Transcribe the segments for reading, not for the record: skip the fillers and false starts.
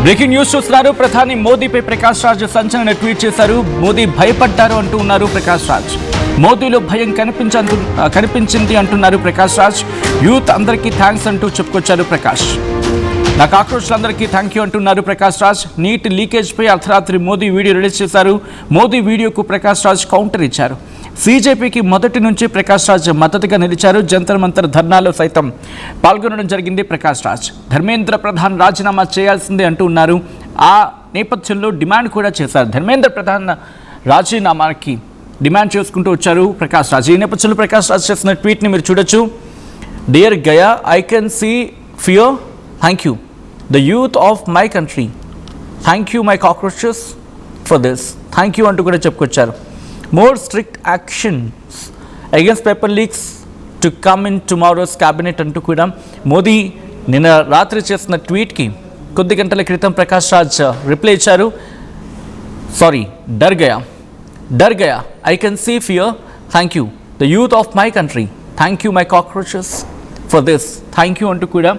Breaking news చూస్తున్నారు. ప్రధాని మోదీపై ప్రకాష్ రాజ్ సంచలన ట్వీట్ చేశారు. మోదీ భయపడ్డారు అంటూ ఉన్నారు ప్రకాష్ రాజ్. మోదీలో భయం కనిపించింది అంటున్నారు ప్రకాష్ రాజ్. యూత్ అందరికీ థ్యాంక్స్ అంటూ చెప్పుకొచ్చారు ప్రకాష్. నా కాక్రోచ్లందరికీ థ్యాంక్ యూ అంటున్నారు ప్రకాష్ రాజ్. నీట్ లీకేజ్పై అర్ధరాత్రి మోదీ వీడియో రిలీజ్ చేశారు. మోదీ వీడియోకు ప్రకాష్ రాజ్ కౌంటర్ ఇచ్చారు. సీజేపీకి మొదటి నుంచి ప్రకాష్ రాజ్ మద్దతుగా నిలిచారు. జంతర్ మంతర్ ధర్నాలో సైతం పాల్గొనడం జరిగింది ప్రకాష్ రాజ్. ధర్మేంద్ర ప్రధాన్ రాజీనామా చేయాల్సిందే అంటూ ఉన్నారు. ఆ నేపథ్యంలో డిమాండ్ కూడా చేశారు. ధర్మేంద్ర ప్రధాన్ రాజీనామాకి డిమాండ్ చేసుకుంటూ వచ్చారు ప్రకాష్ రాజ్. ఈ నేపథ్యంలో ప్రకాష్ రాజ్ చేసిన ట్వీట్ని మీరు చూడొచ్చు. Dear Gaya, I can see fear, thank you the youth of my country, thank you my cockroaches for this, thank you అంటూ కూడా చెప్పుకొచ్చారు. More strict actions against paper leaks to come in tomorrow's cabinet అంటూ కూడా మోదీ నిన్న రాత్రి చేసిన ట్వీట్కి కొద్ది గంటల క్రితం ప్రకాష్ రాజ్ రిప్లై ఇచ్చారు. సారీ, డర్ గయా I can see fear, thank you the youth of my country, thank you my cockroaches for this, thank you అంటూ కూడా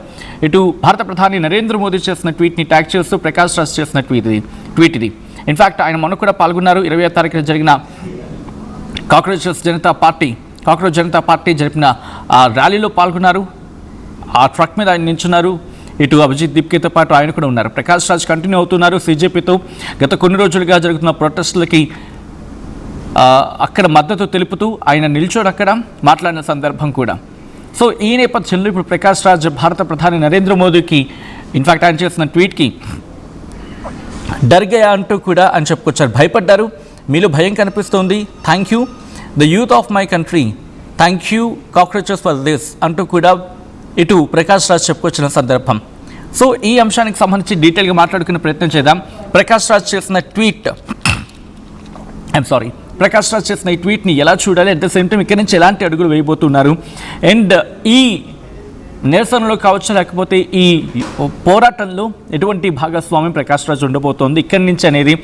ఇటు భారత ప్రధాని నరేంద్ర మోదీ చేసిన ట్వీట్ని ట్యాగ్ చేస్తూ ప్రకాష్ రాజ్ చేసిన ట్వీట్ ఇది. ఇన్ఫ్యాక్ట్ ఆయన మొన్న కూడా పాల్గొన్నారు. 20వ తారీఖున జరిగిన కాక్రోచ్ జనతా పార్టీ జరిపిన ర్యాలీలో పాల్గొన్నారు. ఆ ట్రక్ మీద ఆయన నించున్నారు. ఇటు అభిజిత్ దీప్కేతో పాటు ఆయన కూడా ఉన్నారు. ప్రకాష్ రాజ్ కంటిన్యూ అవుతున్నారు సీజేపీతో. గత కొన్ని రోజులుగా జరుగుతున్న ప్రొటెస్టులకి అక్కడ మద్దతు తెలుపుతూ ఆయన నిల్చోడు అక్కడ మాట్లాడిన సందర్భం కూడా. సో ఈ నేపథ్యంలో ఇప్పుడు ప్రకాష్ రాజ్ భారత ప్రధాని నరేంద్ర మోదీకి ఇన్ఫ్యాక్ట్ ఆయన చేసిన ట్వీట్కి డర్ గయా అంటూ కూడా అని చెప్పుకొచ్చారు. భయపడ్డారు, మీలో భయం కనిపిస్తోంది, thank you the youth of my country, thank you cockroaches for this అంటూ కూడా ఇటు ప్రకాష్ రాజ్ చెప్పుకొచ్చిన సందర్భం. సో ఈ అంశానికి సంబంధించి డీటెయిల్గా మాట్లాడుకునే ప్రయత్నం చేద్దాం. ప్రకాష్ రాజ్ చేసిన ఈ ట్వీట్ని ఎలా చూడాలి, అట్ ద సేమ్ టైం ఇక్కడి నుంచి ఎలాంటి అడుగులు వేయబోతున్నారు, అండ్ ఈ నిరసనలో కావచ్చు లేకపోతే ఈ పోరాటంలో ఎటువంటి భాగస్వామ్యం ప్రకాష్ రాజ్ ఉండబోతోంది ఇక్కడి నుంచి అనేది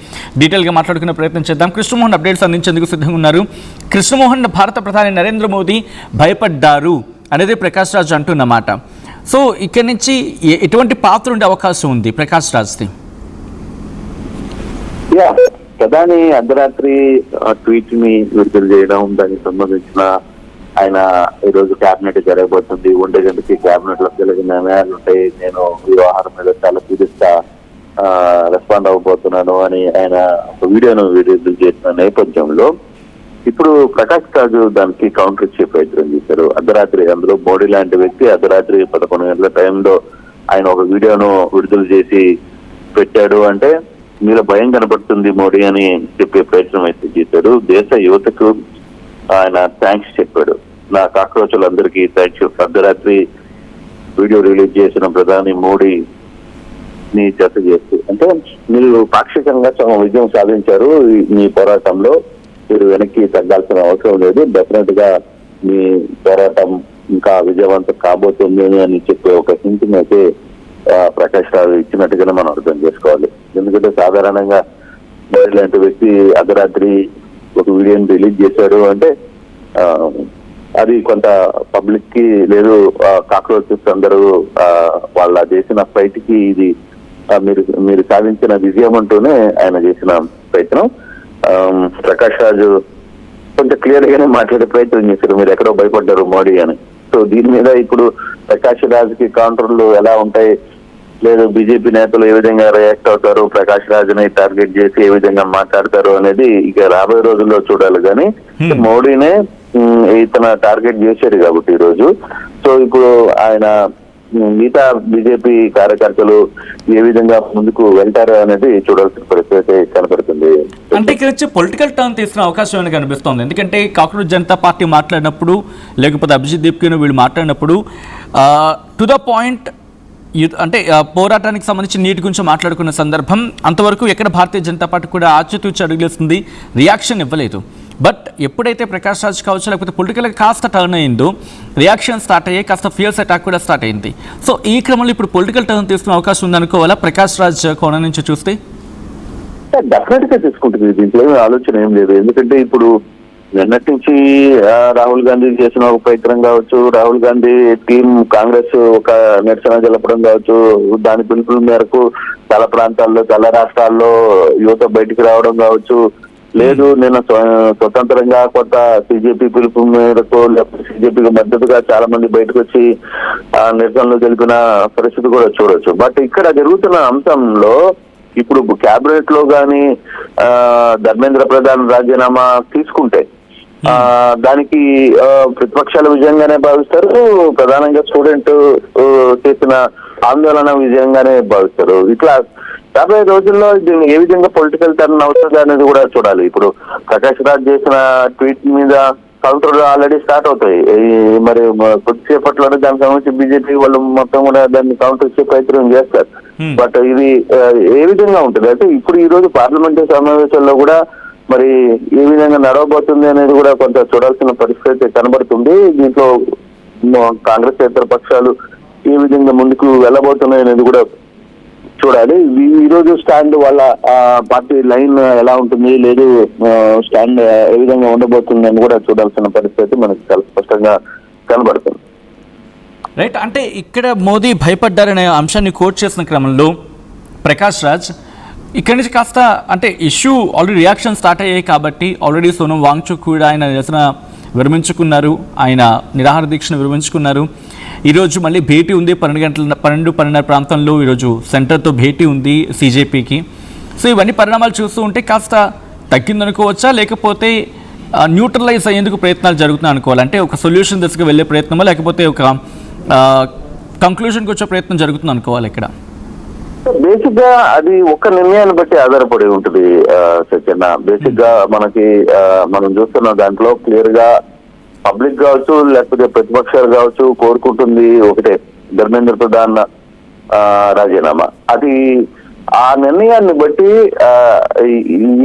డీటెయిల్గా మాట్లాడుకునే ప్రయత్నం చేద్దాం. కృష్ణమోహన్ అప్డేట్స్ అందించేందుకు సిద్ధంగా ఉన్నారు. కృష్ణమోహన్, భారత ప్రధాని నరేంద్ర మోదీ భయపడ్డారు అనేది ప్రకాష్ రాజ్ అంటున్నమాట. సో ఇక్కడి నుంచి ఎటువంటి పాత్ర ఉండే అవకాశం ఉంది ప్రకాష్ రాజ్ది? ప్రధాని అర్ధరాత్రి ట్వీట్ ని విడుదల చేయడం, దానికి సంబంధించిన ఆయన ఈ రోజు క్యాబినెట్ జరగబోతుంది, ఉండేందుకు క్యాబినెట్ లో కీలక నిర్ణయాలు ఉంటాయి, నేను ఈ వ్యవహారం మీద చాలా సీరియస్ గా రెస్పాండ్ అవ్వబోతున్నాను అని ఆయన ఒక వీడియోను విడుదల చేసిన నేపథ్యంలో ఇప్పుడు ప్రకాష్ రాజు దానికి కౌంటర్ ఇచ్చే ప్రయత్నం చేశారు. అర్ధరాత్రి, అందులో మోడీ లాంటి వ్యక్తి అర్ధరాత్రి 11 గంటల టైంలో ఆయన ఒక వీడియోను విడుదల చేసి పెట్టాడు అంటే మీలో భయం కనబడుతుంది మోడీ అని చెప్పే ప్రయత్నం అయితే చేశారు. దేశ యువతకు ఆయన థ్యాంక్స్ చెప్పాడు. నా కాక్రోచులందరికీ థ్యాంక్స్. అర్ధరాత్రి వీడియో రిలీజ్ చేసిన ప్రధాని మోడీని జత చేస్తూ అంటే మీరు పాక్షికంగా విజయం సాధించారు మీ పోరాటంలో, మీరు వెనక్కి తగ్గాల్సిన అవసరం లేదు, డెఫినెట్ గా మీ పోరాటం ఇంకా విజయవంతం కాబోతుంది అని చెప్పే ఒక హింట్ అయితే ప్రకాష్ రావు ఇచ్చినట్టుగానే మనం అర్థం చేసుకోవాలి. ఎందుకంటే సాధారణంగా మోడీ లాంటి వ్యక్తి అర్ధరాత్రి ఒక వీడియోని రిలీజ్ చేశారు అంటే అది కొంత పబ్లిక్ కి లేదు, కాక్రోచెస్ అందరూ వాళ్ళ చేసిన ఫైట్ కి ఇది మీరు సాధించిన విజయం అంటూనే ఆయన చేసిన ప్రయత్నం. ప్రకాష్ రాజు కొంచెం క్లియర్ గానే మాట్లాడే ప్రయత్నం చేశారు, మీరు ఎక్కడో భయపడ్డారు మోడీ అని. సో దీని మీద ఇప్పుడు ప్రకాష్ రాజుకి కౌంటర్లు ఎలా ఉంటాయి, లేదు బీజేపీ నేతలు ఏ విధంగా రియాక్ట్ అవుతారు, ప్రకాష్ రాజుని టార్గెట్ చేసి ఏ విధంగా మాట్లాడతారు అనేది ఇక రాబోయే రోజుల్లో చూడాలి. కానీ మోడీనే ఇతన టార్గెట్ చేశాడు కాబట్టి ఈ రోజు. సో ఇప్పుడు ఆయన మిగతా బీజేపీ కార్యకర్తలు ఏ విధంగా ముందుకు వెళ్తారు అనేది చూడాల్సిన పరిస్థితి కనపడుతుంది. అంటే ఇక్కడ వచ్చి పొలిటికల్ టర్న్ తీసుకునే అవకాశం ఏమైనా కనిపిస్తుంది. ఎందుకంటే కాక్రోచ్ జనతా పార్టీ మాట్లాడినప్పుడు లేకపోతే అభిజిత్ దీప్కేను వీళ్ళు మాట్లాడినప్పుడు టు ద పాయింట్ అంటే పోరాటానికి సంబంధించి నీటి గురించి మాట్లాడుకున్న సందర్భం అంతవరకు ఎక్కడ భారతీయ జనతా పార్టీ కూడా ఆచితూచి అడుగులేస్తుంది, రియాక్షన్ ఇవ్వలేదు. బట్ ఎప్పుడైతే ప్రకాష్ రాజ్ కావచ్చు లేకపోతే పొలిటికల్గా కాస్త టర్న్ అయిందో రియాక్షన్ స్టార్ట్ అయ్యాయి, కాస్త ఫియర్స్ అటాక్ కూడా స్టార్ట్ అయింది. సో ఈ క్రమంలో ఇప్పుడు పొలిటికల్ టర్న్ తీసుకునే అవకాశం ఉందనుకోవాలా ప్రకాష్ రాజ్ కోణం నుంచి చూస్తే? డెఫినెట్ గా తీసుకుంటుంది, దీంట్లో ఆలోచన ఏం లేదు. ఎందుకంటే ఇప్పుడు నిన్నటి నుంచి రాహుల్ గాంధీ చేసిన ఒక ప్రయత్నం కావచ్చు, రాహుల్ గాంధీ టీం కాంగ్రెస్ ఒక నిరసన తెలపడం కావచ్చు, దాని పిలుపుల మేరకు చాలా ప్రాంతాల్లో చాలా రాష్ట్రాల్లో యువత బయటికి రావడం కావచ్చు, లేదు నిన్న స్వతంత్రంగా కొత్త సిజేపీ పిలుపు మేరకు లేకపోతే సిజేపీకి మద్దతుగా చాలా మంది బయటకు వచ్చి నిరసనలు తెలిపిన పరిస్థితి కూడా చూడొచ్చు. బట్ ఇక్కడ జరుగుతున్న అంశంలో ఇప్పుడు క్యాబినెట్ లో గాని ధర్మేంద్ర ప్రధాన్ రాజీనామా తీసుకుంటే దానికి ప్రతిపక్షాల విజయంగానే భావిస్తారు, ప్రధానంగా స్టూడెంట్ చేసిన ఆందోళన విజయంగానే భావిస్తారు. ఇట్లా 50 రోజుల్లో దీన్ని ఏ విధంగా పొలిటికల్ టర్న్ అవుతుంది అనేది కూడా చూడాలి. ఇప్పుడు ప్రకాష్ రాజ్ చేసిన ట్వీట్ మీద కౌంటర్ ఆల్రెడీ స్టార్ట్ అవుతాయి. మరి కొద్దిసేపట్లోనే దానికి సంబంధించి బీజేపీ వాళ్ళు మొత్తం కూడా దాన్ని కౌంటర్ ఇచ్చే ప్రయత్నం చేస్తారు. బట్ ఇది ఏ విధంగా ఉంటుంది అంటే ఇప్పుడు ఈ రోజు పార్లమెంటరీ సమావేశాల్లో కూడా మరి ఏ విధంగా నడవబోతుంది అనేది కూడా కొంత చూడాల్సిన పరిస్థితి కనబడుతుంది. దీంట్లో కాంగ్రెస్ ఇతర పక్షాలు ఏ విధంగా ముందుకు వెళ్ళబోతున్నాయి అనేది కూడా చూడాలి. ఈ రోజు స్టాండ్ వాళ్ళ పార్టీ లైన్ ఎలా ఉంటుంది, లేదు స్టాండ్ ఏ విధంగా ఉండబోతుంది అని కూడా చూడాల్సిన పరిస్థితి మనకి చాలా స్పష్టంగా కనబడుతుంది. రైట్, అంటే ఇక్కడ మోదీ భయపడ్డారనే అంశాన్ని కోట్ చేసిన క్రమంలో ప్రకాష్ రాజ్ ఇక్కడి నుంచి కాస్త అంటే ఇష్యూ ఆల్రెడీ రియాక్షన్ స్టార్ట్ అయ్యాయి కాబట్టి ఆల్రెడీ సోనం వాంగ్చుక్ కూడా ఆయన నిరసన విరమించుకున్నారు, ఆయన నిరాహార దీక్షను విరమించుకున్నారు. ఈరోజు మళ్ళీ భేటీ ఉంది 12:30 ప్రాంతంలో ఈరోజు సెంటర్తో భేటీ ఉంది సీజేపీకి. సో ఇవన్నీ పరిణామాలు చూస్తూ ఉంటే కాస్త తగ్గిందనుకోవచ్చా, లేకపోతే న్యూట్రలైజ్ అయ్యేందుకు ప్రయత్నాలు జరుగుతున్నాయి అనుకోవాలి? అంటే ఒక సొల్యూషన్ దిశగా వెళ్ళే ప్రయత్నమా, లేకపోతే ఒక కంక్లూషన్కి వచ్చే ప్రయత్నం జరుగుతుంది అనుకోవాలి? ఇక్కడ బేసిక్ గా అది ఒక్క నిర్ణయాన్ని బట్టి ఆధారపడి ఉంటుంది సత్యన్న. బేసిక్ గా మనకి మనం చూస్తున్న దాంట్లో క్లియర్ గా పబ్లిక్ కావచ్చు లేకపోతే ప్రతిపక్షాలు కావచ్చు కోరుకుంటుంది ఒకటే, ధర్మేంద్ర ప్రధాన్ రాజీనామా. అది ఆ నిర్ణయాన్ని బట్టి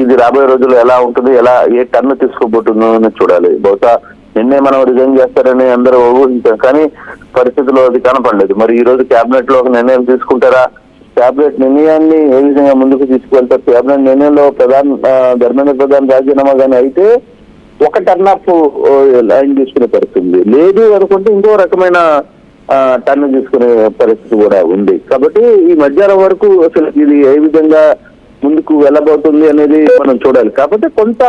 ఇది రాబోయే రోజుల్లో ఎలా ఉంటుంది, ఎలా ఏ టర్న్ తీసుకోబోతుందో అని చూడాలి. బహుశా నిన్నే మనం రిజైన్ చేస్తారని అందరూ ఊహించాం, కానీ పరిస్థితుల్లో అది కనపడలేదు. మరి ఈ రోజు క్యాబినెట్ లో ఒక నిర్ణయం తీసుకుంటారా, క్యాబినెట్ నిర్ణయాన్ని ఏ విధంగా ముందుకు తీసుకువెళ్తారు, క్యాబినెట్ నిర్ణయంలో ధర్మేంద్ర ప్రధాన్ రాజీనామా కానీ అయితే ఒక టర్న్ ఆఫ్ లైన్ తీసుకునే పరిస్థితి లేదు అనుకుంటే ఇంకో రకమైన టర్న్ తీసుకునే పరిస్థితి కూడా ఉంది. కాబట్టి ఈ మధ్యాహ్నం వరకు అసలు ఇది ఏ విధంగా ముందుకు వెళ్ళబోతుంది అనేది మనం చూడాలి. కాకపోతే కొంత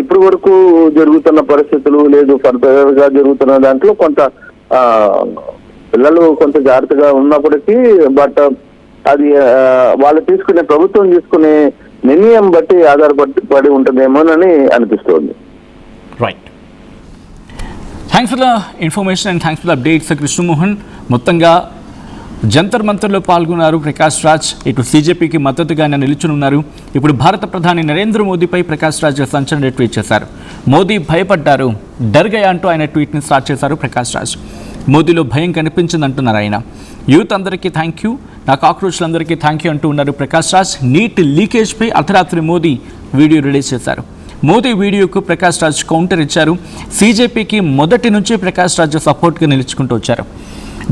ఇప్పటి వరకు జరుగుతున్న పరిస్థితులు లేదు ఫర్దర్ గా జరుగుతున్న దాంట్లో కొంత పిల్లలు కొంత జాగ్రత్తగా ఉన్నప్పటికీ బట్ అది వాళ్ళు తీసుకునే ప్రభుత్వం తీసుకునే నిర్ణయం బట్టి ఆధారపడి ఉంటుందేమోనని అనిపిస్తోంది. Right, thanks for the information and thanks for the updates Krishnamohan. మొత్తంగా జంతర్ మంతర్లో పాల్గొన్నారు ప్రకాష్ రాజ్, ఇటు సీజేపీకి మద్దతుగా ఆయన నిలుచునున్నారు. ఇప్పుడు భారత ప్రధాని నరేంద్ర మోదీపై ప్రకాష్ రాజ్ సంచలన ట్వీట్ చేశారు. మోదీ భయపడ్డారు, డర్ గయా అంటూ ఆయన ట్వీట్ని స్టార్ట్ చేశారు ప్రకాష్ రాజ్. మోదీలో భయం కనిపించిందంటున్నారు ఆయన. యూత్ అందరికీ థ్యాంక్ యూ, నా కాక్రోచ్లందరికీ థ్యాంక్ యూ అంటూ ఉన్నారు ప్రకాష్ రాజ్. నీట్ లీకేజ్పై అర్ధరాత్రి మోదీ వీడియో రిలీజ్ చేశారు. మోదీ వీడియోకు ప్రకాష్ రాజ్ కౌంటర్ ఇచ్చారు. సీజేపీకి మొదటి నుంచి ప్రకాష్ రాజ్ సపోర్ట్గా నిలుచుకుంటూ వచ్చారు.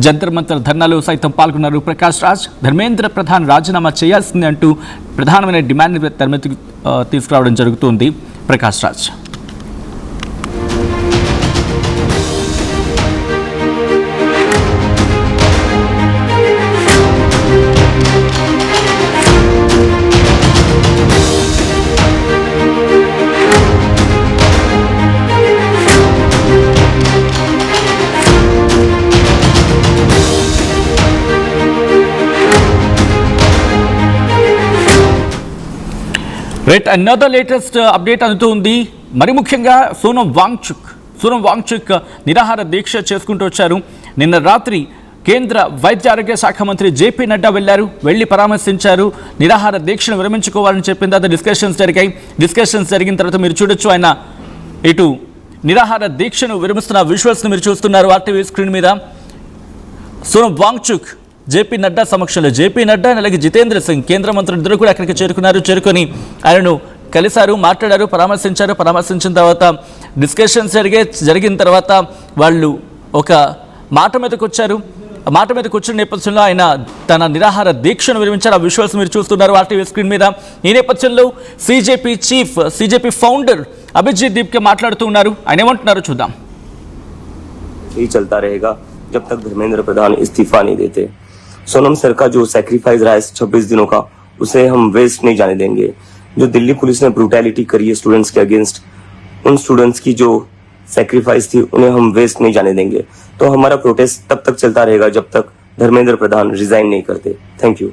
జంతర్ మంతర్ ధర్నాలో సైతం పాల్గొన్నారు ప్రకాష్ రాజ్. ధర్మేంద్ర ప్రధాన్ రాజీనామా చేయాల్సిందే అంటూ ప్రధానమైన డిమాండ్ని తెరమీదకి తీసుకురావడం జరుగుతుంది Prakash Raj. Right, another latest update అందుతూ ఉంది. మరి ముఖ్యంగా సోనం వాంగ్చుక్ నిరాహార దీక్ష చేసుకుంటూ వచ్చారు. నిన్న రాత్రి కేంద్ర వైద్య ఆరోగ్య శాఖ మంత్రి జేపీ నడ్డా వెళ్ళి పరామర్శించారు. నిరాహార దీక్షను విరమించుకోవాలని చెప్పిన తర్వాత డిస్కషన్స్ జరిగిన తర్వాత మీరు చూడొచ్చు ఆయన ఇటు నిరాహార దీక్షను విరమిస్తున్న విజువల్స్ని మీరు చూస్తున్నారు ఆర్టీవీ స్క్రీన్ మీద. సోనం వాంగ్చుక్ జేపీ నడ్డా సమక్షంలో, జేపీ నడ్డా అలాగే జితేంద్ర సింగ్ కేంద్ర మంత్రులు ఇద్దరు కూడా అక్కడికి చేరుకొని ఆయనను కలిశారు, మాట్లాడారు, పరామర్శించిన తర్వాత డిస్కషన్స్ జరిగిన తర్వాత వాళ్ళు ఒక మాట మీదకి వచ్చిన నేపథ్యంలో ఆయన తన నిరాహార దీక్షను విరమించారు. ఆ విజువల్స్ మీరు చూస్తున్నారు ఆర్టీవీ స్క్రీన్ మీద. ఈ నేపథ్యంలో సీజేపీ ఫౌండర్ అభిజిత్ దీప్కే మాట్లాడుతూ ఉన్నారు. ఆయన ఏమంటున్నారో చూద్దాం. यही चलता रहेगा जब तक धर्मेंद्र प्रधान इस्तीफा नहीं देते। सोनम सर का जो सैक्रिफाइस रहा है 26 दिनों का, उसे हम वेस्ट नहीं जाने देंगे। जो दिल्ली पुलिस ने ब्रूटैलिटी करी है स्टूडेंट्स के अगेंस्ट, उन स्टूडेंट्स की जो सैक्रिफाइस थी उन्हें हम वेस्ट नहीं जाने देंगे। तो हमारा प्रोटेस्ट तब तक चलता रहेगा जब तक धर्मेंद्र प्रधान रिजाइन नहीं करते। Thank you.